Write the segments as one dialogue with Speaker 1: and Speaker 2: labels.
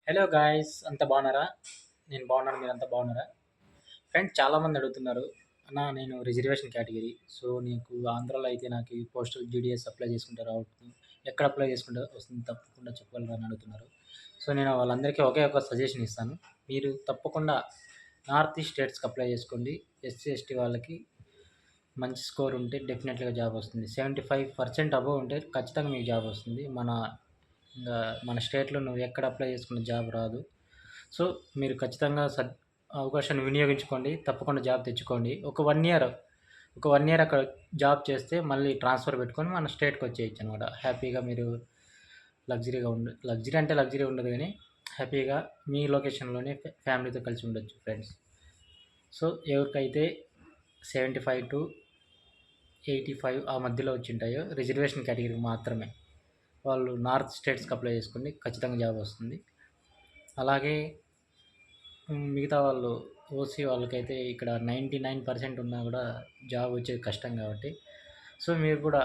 Speaker 1: Hello guys, అంతా బాగున్నారా? నేను బాగున్నాను. మీరంతా బాగున్నారా? ఫ్రెండ్స్, చాలామంది అడుగుతున్నారు, అన్న నేను రిజర్వేషన్ కేటగిరీ. సో నీకు ఆంధ్రాలో అయితే నాకు ఈ పోస్టల్ జీడీఎస్ అప్లై చేసుకుంటే రావట్లేదు. ఎక్కడ అప్లై చేసుకుంటే వస్తుంది, తప్పకుండా చెప్పగలరా అని అడుగుతున్నారు. సో నేను వాళ్ళందరికీ ఒకే ఒక సజెషన్ ఇస్తాను. మీరు తప్పకుండా నార్త్ ఈస్ట్ స్టేట్స్కి అప్లై చేసుకోండి. ఎస్సీ ఎస్టీ వాళ్ళకి మంచి స్కోర్ ఉంటే డెఫినెట్గా జాబ్ వస్తుంది. 75% అబోవ్ ఉంటే ఖచ్చితంగా మీకు జాబ్ వస్తుంది. ఇంకా మన స్టేట్లో నువ్వు ఎక్కడ అప్లై చేసుకున్న జాబ్ రాదు. సో మీరు ఖచ్చితంగా అవకాశాన్ని వినియోగించుకోండి. తప్పకుండా జాబ్ తెచ్చుకోండి. ఒక వన్ ఇయర్ అక్కడ జాబ్ చేస్తే మళ్ళీ ట్రాన్స్ఫర్ పెట్టుకొని మన స్టేట్కి వచ్చేయచ్చు అనమాట. హ్యాపీగా మీరు లగ్జరీ అంటే లగ్జరీ ఉండదు, కానీ హ్యాపీగా మీ లొకేషన్లోనే ఫ్యామిలీతో కలిసి ఉండొచ్చు ఫ్రెండ్స్. సో ఎవరికైతే 75 to 85 ఆ మధ్యలో వచ్చి ఉంటాయో రిజర్వేషన్ కేటగిరీకి మాత్రమే వాళ్ళు నార్త్ స్టేట్స్కి అప్లై చేసుకోండి, ఖచ్చితంగా జాబ్ వస్తుంది. అలాగే మిగతా వాళ్ళు ఓసీ వాళ్ళకైతే ఇక్కడ 99% ఉన్నా కూడా జాబ్ వచ్చేది కష్టం కాబట్టి, సో మీరు కూడా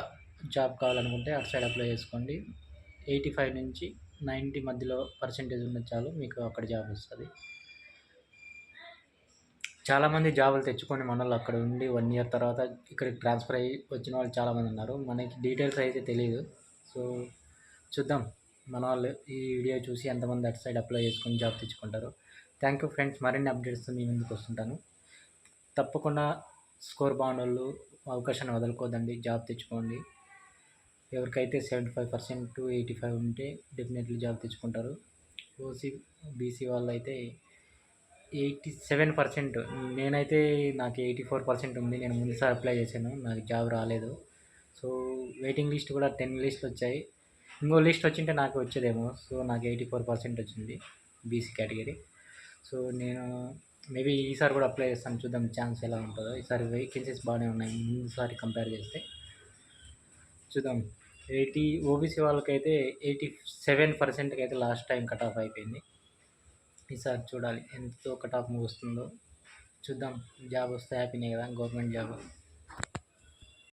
Speaker 1: జాబ్ కావాలనుకుంటే అటు సైడ్ అప్లై చేసుకోండి. 85 నుంచి 90 మధ్యలో పర్సెంటేజ్ ఉన్న చాలు, మీకు అక్కడ జాబ్ వస్తుంది. చాలామంది జాబులు తెచ్చుకొని మనలో అక్కడ ఉండి 1 ఇయర్ తర్వాత ఇక్కడికి ట్రాన్స్ఫర్ అయ్యి వచ్చిన వాళ్ళు చాలామంది ఉన్నారు. మనకి డీటెయిల్స్ అయితే తెలియదు. సో చూద్దాం మన వాళ్ళు ఈ వీడియో చూసి ఎంతమంది అటు సైడ్ అప్లై చేసుకొని జాబ్ తెచ్చుకుంటారు. Thank you friends. మరిన్ని అప్డేట్స్తో మీ ముందుకు వస్తుంటాను. తప్పకుండా స్కోర్ బాగున్నోళ్ళు అవకాశాన్ని వదులుకోదండి, జాబ్ తెచ్చుకోండి. ఎవరికైతే 75% to 85 ఉంటే డెఫినెట్లీ జాబ్ తెచ్చుకుంటారు. ఓసీ బీసీ వాళ్ళు అయితే 87%. నేనైతే నాకు 84% ఉంది. నేను ముందుసారి అప్లై చేశాను, నాకు జాబ్ రాలేదు. సో వెయిటింగ్ లిస్ట్ కూడా 10 లిస్టులు వచ్చాయి. ఇంకో లిస్ట్ వచ్చింటే నాకు వచ్చేదేమో. సో నాకు 84% వచ్చింది బీసీ కేటగిరీ. సో నేను మేబీ ఈసారి కూడా అప్లై చేస్తాను, చూద్దాం ఛాన్స్ ఎలా ఉంటుందో. ఈసారి వేకెన్సీస్ బాగానే ఉన్నాయి ముందుసారి కంపేర్ చేస్తే. చూద్దాం. ఓబీసీ వాళ్ళకైతే 87%కి అయితే లాస్ట్ టైం కట్ ఆఫ్ అయిపోయింది. ఈసారి చూడాలి ఎంతో కట్ ఆఫ్ వస్తుందో చూద్దాం. జాబ్ వస్తే హ్యాపీనే కదా, గవర్నమెంట్ జాబ్.